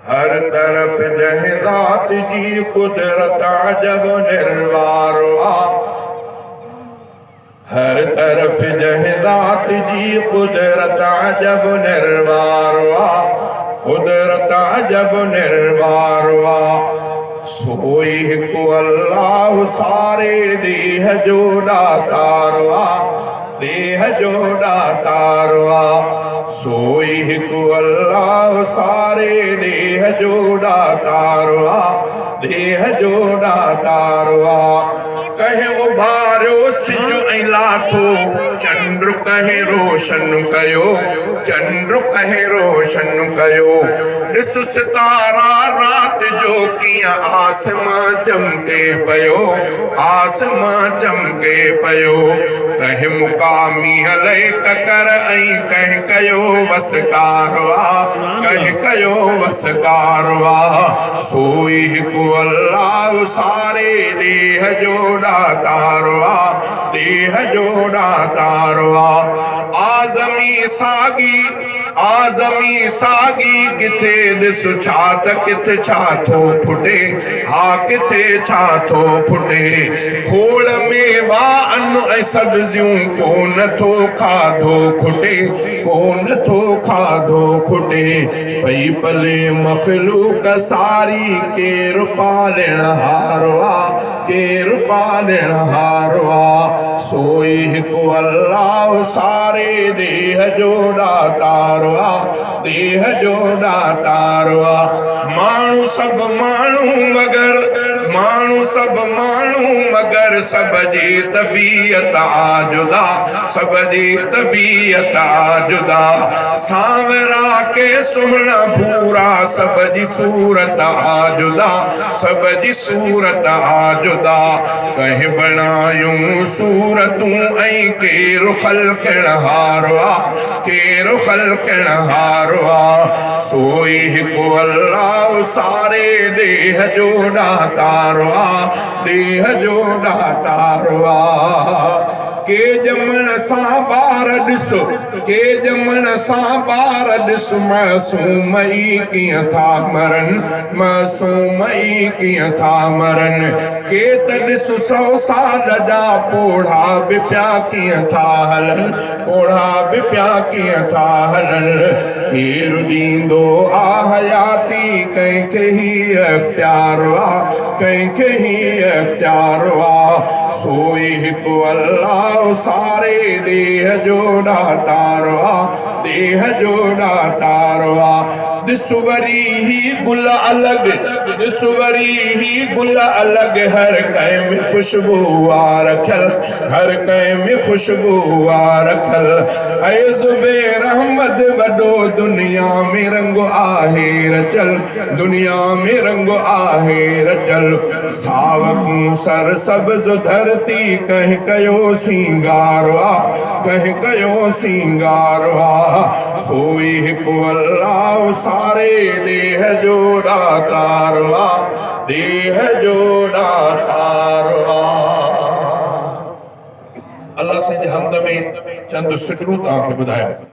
हर तरफ जह ज़ात जी कुदरत अजब निर्वार हर तरफ जह ज़ात जी कुदरत अजब निर्वार कुदरत अजब निर्वार सोई हिकु अल्लाह सारे देह जो दातारवा देह जो दातारवा सोई हिकु अल्लाह सारे देह जो दातारवा देह जो दातारवा कहे उभारो सिज ऐं लाथो चंद्र कहे रोशन कयो चंद्र कहे रोशन कयो ॾिस सितारा रात जो कीअं आसमां चमके पयो आसमां चमके पयो कहे मुकामी हले ककर ऐं कहे कयो वसकारवा कहे कयो वसकारवा सोई हिकु अल्लाह सारे देह जो दातारवा देह जो दातारवा आज़मी सागी किथे ॾिस छा त किथे छा थो फुटे हा किथे छा थो फुटे खोड़ में वा अन ऐं सब्जियूं कोन थो खाधो खुटे कोन थो खाधो खुटे पई पले मखलूक सारी केर पालण हारवा केर पालण हारवा सोई हिकु अल्लाह सारे देह जो दातारवा देह जो दातारवा माण्हू सभु माण्हू मगर सब जी तबीयत जुदा सब जी तबीयत जुदा सांवरा के सुहिणा भूरा सब जी सूरत जुदा सब जी सूरत जुदा कहीं बणायूं सूरतूं ऐं केरु ख़ल्क़ण हारवा केरु ख़ल्क़ण हारवा सोई हिकु अल्लाह सारे देह जो दातारवा देह जो दातारवा के जमन सां ॿार ॾिसो के जमन सां ॿार ॾिस मासूम ई कीअं था मरन मासूम ई कीअं था मरन के त ॾिस 100 साल जा पोढ़ा बि पिया कीअं था हलन पोढ़ा बि पिया कीअं था हलन केरु ॾींदो आ हयाती कंहिंखे ही इख्तियार कंहिंखे ही इख्तियार सोई हिकु अल्लाह सारे देह जो दातारवा देह जो दातारवा ॾिस वरी ही गुल अलग ॾिस वरी ही गुल अलग हर कंहिं में खुशबू आ रखियल हर कंहिं में खुशबू आ रखियल ऐं ज़ुबैर अहमद वॾो दुनिया में रंग आहे रचल दुनिया में रंग आहे रचल सावकूं सर सब्ज़ धरती कंहिं कयो सींगारवा कंहिं कयो सींगारवा सोई हिकु अल्लाह सारे देह जो दातारवा देह जो दातारवा अल्लाह से हमद में चंद सुठियूं तव्हांखे ॿुधायो।